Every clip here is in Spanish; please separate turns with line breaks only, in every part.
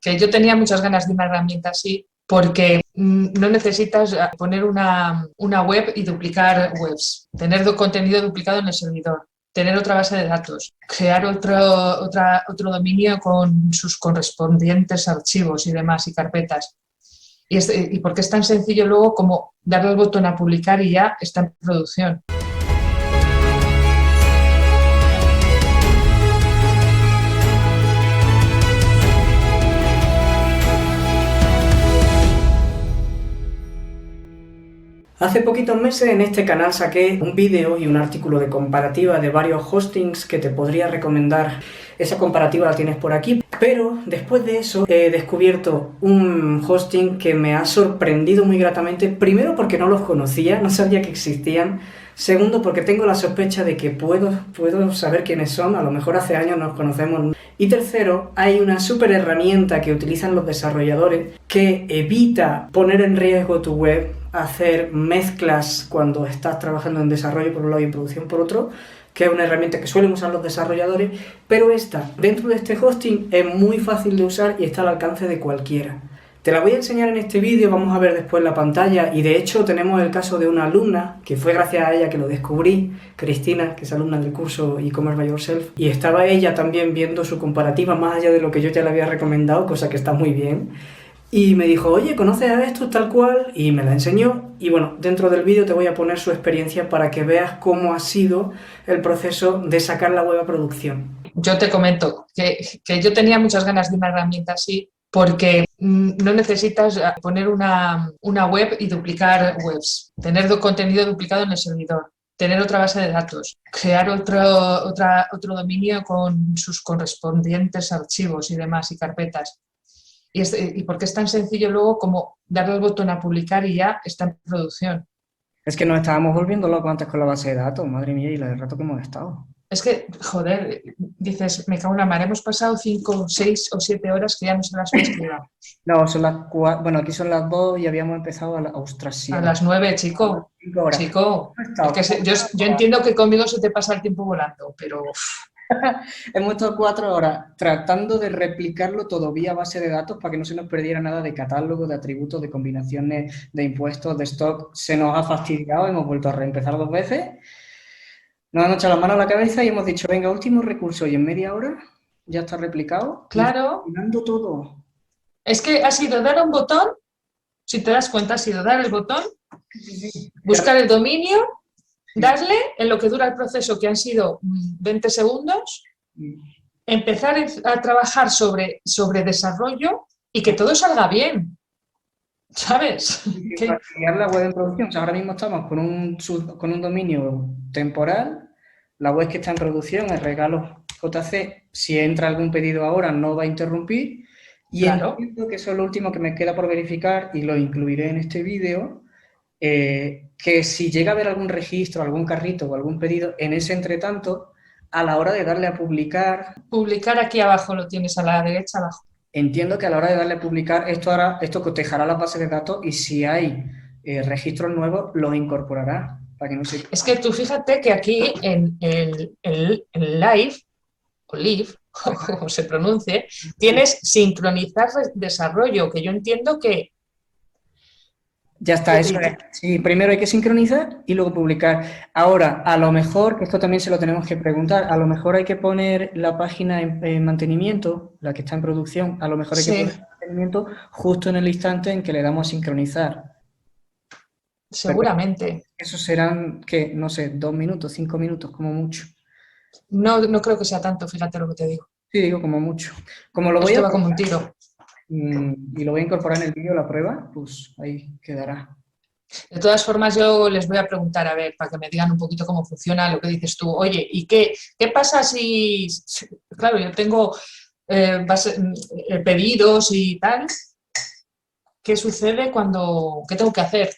que yo tenía muchas ganas de una herramienta así porque no necesitas poner una web y duplicar webs, tener contenido duplicado en el servidor, tener otra base de datos, crear otro dominio con sus correspondientes archivos y demás y carpetas. Y porque es tan sencillo luego como darle al botón a publicar y ya está en producción.
Hace poquitos meses en este canal saqué un vídeo y un artículo de comparativa de varios hostings que te podría recomendar. Esa comparativa la tienes por aquí, pero después de eso he descubierto un hosting que me ha sorprendido muy gratamente. Primero porque no los conocía, no sabía que existían. Segundo porque tengo la sospecha de que puedo saber quiénes son, a lo mejor hace años nos conocemos. Y tercero, hay una súper herramienta que utilizan los desarrolladores que evita poner en riesgo tu web, hacer mezclas cuando estás trabajando en desarrollo por un lado y en producción por otro, que es una herramienta que suelen usar los desarrolladores, pero esta, dentro de este hosting, es muy fácil de usar y está al alcance de cualquiera. Te la voy a enseñar en este vídeo, vamos a ver después la pantalla, y de hecho tenemos el caso de una alumna, que fue gracias a ella que lo descubrí, Cristina, que es alumna del curso E-Commerce by Yourself, y estaba ella también viendo su comparativa más allá de lo que yo ya le había recomendado, cosa que está muy bien. Y me dijo, oye, ¿conoces a esto tal cual? Y me la enseñó. Y bueno, dentro del vídeo te voy a poner su experiencia para que veas cómo ha sido el proceso de sacar la web a producción.
Yo te comento que yo tenía muchas ganas de una herramienta así porque no necesitas poner una web y duplicar webs, tener contenido duplicado en el servidor, tener otra base de datos, crear otro dominio con sus correspondientes archivos y demás y carpetas. Y porque es tan sencillo luego como darle al botón a publicar y ya está en producción.
Es que nos estábamos volviendo locos antes con la base de datos, madre mía, y la de rato que hemos estado.
Es que, joder, dices, me cago en la mar, hemos pasado 5, 6 o 7 horas que ya no son las horas que llevamos.
No, son las 4, bueno, aquí son las 2 y habíamos empezado ostras,
A las 9, chico. Chico, es que yo entiendo que conmigo se te pasa el tiempo volando, pero...
Hemos estado 4 horas tratando de replicarlo todo vía base de datos para que no se nos perdiera nada de catálogo, de atributos, de combinaciones, de impuestos, de stock. Se nos ha fastidiado, hemos vuelto a reempezar 2 veces. Nos hemos echado la mano a la cabeza y hemos dicho, venga, último recurso, y en media hora ya está replicado.
Claro.
Combinando todo.
Es que ha sido dar un botón, si te das cuenta, ha sido dar el botón, buscar el dominio, darle en lo que dura el proceso, que han sido 20 segundos, empezar a trabajar sobre desarrollo y que todo salga bien, ¿sabes?
Para crear la web en producción, o sea, ahora mismo estamos con un dominio temporal, la web que está en producción, el regalo JC, si entra algún pedido ahora no va a interrumpir, y
claro.
Entiendo que eso es lo último que me queda por verificar y lo incluiré en este vídeo. Que si llega a haber algún registro, algún carrito o algún pedido, en ese entretanto, a la hora de darle a publicar...
Publicar aquí abajo, lo tienes a la derecha abajo.
Entiendo que a la hora de darle a publicar, esto cotejará las bases de datos y si hay registros nuevos, los incorporará. Para que no se...
Es que tú fíjate que aquí en live, o live, o como se pronuncie, tienes sincronizar desarrollo, que yo entiendo que...
Ya está, eso es. Sí, primero hay que sincronizar y luego publicar. Ahora, a lo mejor, que esto también se lo tenemos que preguntar, a lo mejor hay que poner la página en mantenimiento, la que está en producción, a lo mejor hay que poner en mantenimiento justo en el instante en que le damos a sincronizar.
Seguramente.
Pero eso serán, ¿qué? No sé, 2 minutos, 5 minutos, como mucho.
No creo que sea tanto, fíjate lo que te digo.
Sí, digo como mucho. Como lo voy
Esto va como un tiro.
Y lo voy a incorporar en el vídeo, la prueba, pues ahí quedará.
De todas formas, yo les voy a preguntar, a ver, para que me digan un poquito cómo funciona lo que dices tú. Oye, ¿y qué pasa si, claro, yo tengo pedidos y tal? ¿Qué sucede qué tengo que hacer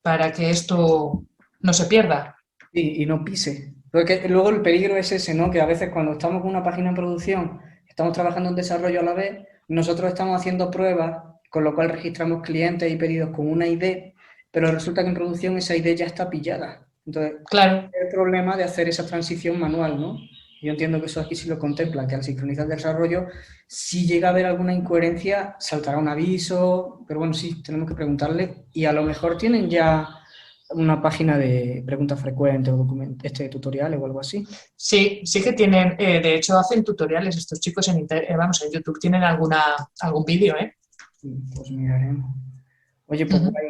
para que esto no se pierda?
Y no pise. Porque luego el peligro es ese, ¿no? Que a veces cuando estamos con una página en producción, estamos trabajando en desarrollo a la vez, nosotros estamos haciendo pruebas, con lo cual registramos clientes y pedidos con una ID, pero resulta que en producción esa ID ya está pillada. Entonces,
claro,
es el problema de hacer esa transición manual, ¿no? yo entiendo que eso aquí sí lo contempla, que al sincronizar el desarrollo, si llega a haber alguna incoherencia, saltará un aviso, pero bueno, sí, tenemos que preguntarle y a lo mejor tienen ya una página de preguntas frecuentes o tutoriales o algo así.
Sí, sí que tienen, de hecho hacen tutoriales estos chicos vamos, en YouTube tienen algún vídeo, ¿eh?
Pues miraremos. Oye, pues
Ujú.
guay,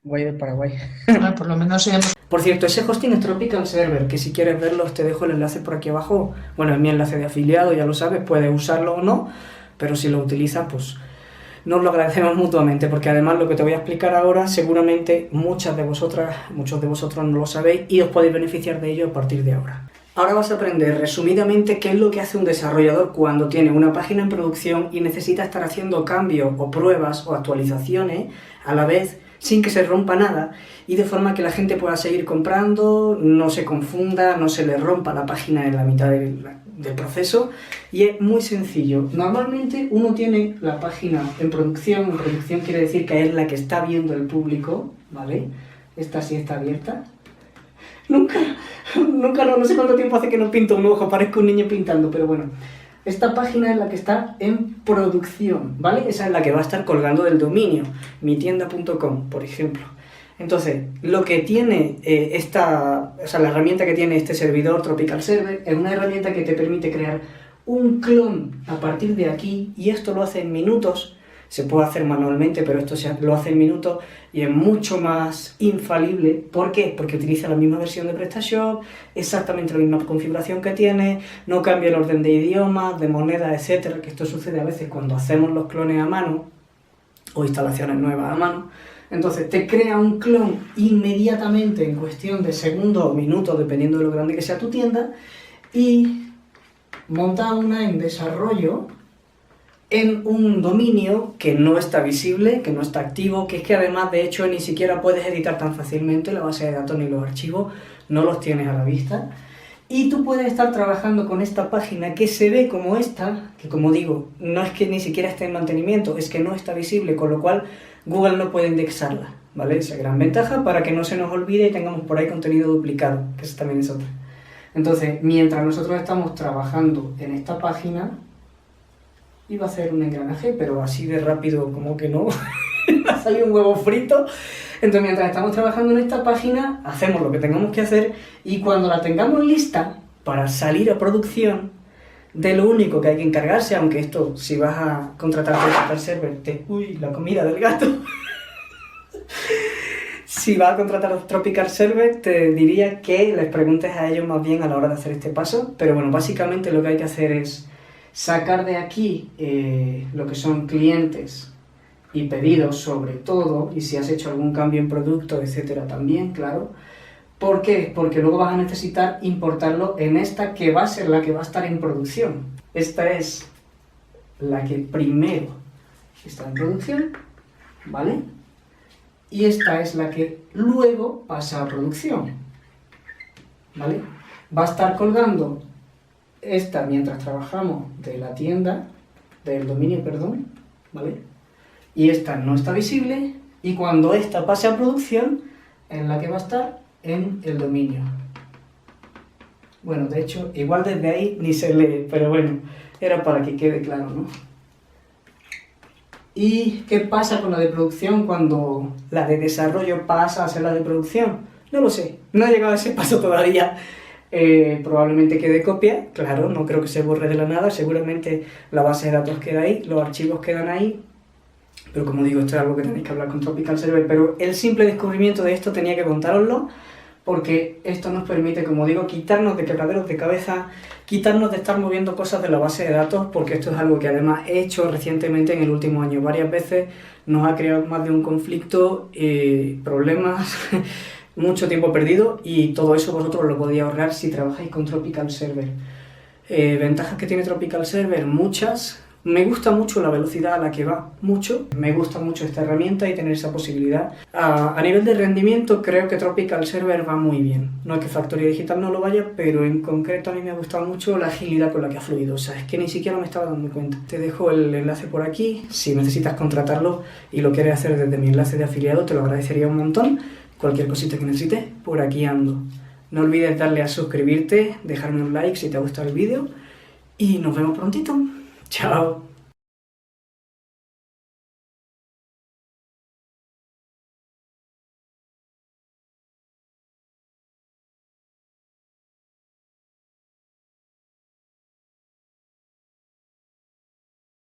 guay de Paraguay.
Ah, por lo menos
Por cierto, ese hosting es Tropical Server, que si quieres verlo te dejo el enlace por aquí abajo. Bueno, es mi enlace de afiliado, ya lo sabes, puedes usarlo o no, pero si lo utilizas, pues nos lo agradecemos mutuamente, porque además lo que te voy a explicar ahora, seguramente muchos de vosotros no lo sabéis y os podéis beneficiar de ello a partir de ahora. Ahora vas a aprender resumidamente qué es lo que hace un desarrollador cuando tiene una página en producción y necesita estar haciendo cambios o pruebas o actualizaciones a la vez sin que se rompa nada y de forma que la gente pueda seguir comprando, no se confunda, no se le rompa la página en la mitad del proceso. Y es muy sencillo. Normalmente uno tiene la página en producción quiere decir que es la que está viendo el público, ¿vale? Esta sí está abierta. Nunca, no sé cuánto tiempo hace que no pinto un ojo, parezco un niño pintando, pero bueno. Esta página es la que está en producción, ¿vale? Esa es la que va a estar colgando del dominio, mitienda.com, por ejemplo. Entonces, lo que tiene la herramienta que tiene este servidor Tropical Server es una herramienta que te permite crear un clon a partir de aquí, y esto lo hace en minutos. Se puede hacer manualmente, pero esto lo hace en minutos y es mucho más infalible. ¿Por qué? Porque utiliza la misma versión de PrestaShop, exactamente la misma configuración que tiene, no cambia el orden de idiomas, de monedas, etcétera, que esto sucede a veces cuando hacemos los clones a mano o instalaciones nuevas a mano. Entonces te crea un clon inmediatamente en cuestión de segundos o minutos, dependiendo de lo grande que sea tu tienda, y monta una en desarrollo en un dominio que no está visible, que no está activo, que es que además de hecho ni siquiera puedes editar tan fácilmente la base de datos ni los archivos, no los tienes a la vista. Y tú puedes estar trabajando con esta página que se ve como esta, que como digo, no es que ni siquiera esté en mantenimiento, es que no está visible, con lo cual Google no puede indexarla, ¿vale? Esa gran ventaja para que no se nos olvide y tengamos por ahí contenido duplicado, que eso también es otra. Entonces, mientras nosotros estamos trabajando en esta página, iba a hacer un engranaje, pero así de rápido como que no, ha salido un huevo frito. Entonces, mientras estamos trabajando en esta página, hacemos lo que tengamos que hacer y cuando la tengamos lista para salir a producción, de lo único que hay que encargarse, aunque esto, si vas a contratar Tropical Server, uy, la comida del gato. Si vas a contratar Tropical Server, te diría que les preguntes a ellos más bien a la hora de hacer este paso, pero bueno, básicamente lo que hay que hacer es sacar de aquí lo que son clientes y pedidos sobre todo, y si has hecho algún cambio en producto, etcétera, también, claro. ¿Por qué? Porque luego vas a necesitar importarlo en esta que va a ser la que va a estar en producción. Esta es la que primero está en producción, ¿vale? Y esta es la que luego pasa a producción, ¿vale? Va a estar colgando esta mientras trabajamos de la tienda, del dominio, perdón, ¿vale? Y esta no está visible, y cuando esta pase a producción, es la que va a estar en el dominio. Bueno, de hecho, igual desde ahí ni se lee, pero bueno, era para que quede claro, ¿no? ¿Y qué pasa con la de producción cuando la de desarrollo pasa a ser la de producción? No lo sé, no he llegado a ese paso todavía. Probablemente quede copia, claro, no creo que se borre de la nada, seguramente la base de datos queda ahí, los archivos quedan ahí, pero como digo, esto es algo que tenéis que hablar con Tropical Server, pero el simple descubrimiento de esto tenía que contároslo, porque esto nos permite, como digo, quitarnos de quebraderos de cabeza, quitarnos de estar moviendo cosas de la base de datos, porque esto es algo que además he hecho recientemente en el último año. Varias veces nos ha creado más de un conflicto, problemas, mucho tiempo perdido, y todo eso vosotros lo podéis ahorrar si trabajáis con Tropical Server. Ventajas que tiene Tropical Server, muchas. Me gusta mucho la velocidad a la que va, mucho. Me gusta mucho esta herramienta y tener esa posibilidad. A nivel de rendimiento, creo que Tropical Server va muy bien. No es que Factoría Digital no lo vaya, pero en concreto a mí me ha gustado mucho la agilidad con la que ha fluido. O sea, es que ni siquiera me estaba dando cuenta. Te dejo el enlace por aquí. Si necesitas contratarlo y lo quieres hacer desde mi enlace de afiliado, te lo agradecería un montón. Cualquier cosita que necesites, por aquí ando. No olvides darle a suscribirte, dejarme un like si te ha gustado el vídeo y nos vemos prontito. Chao.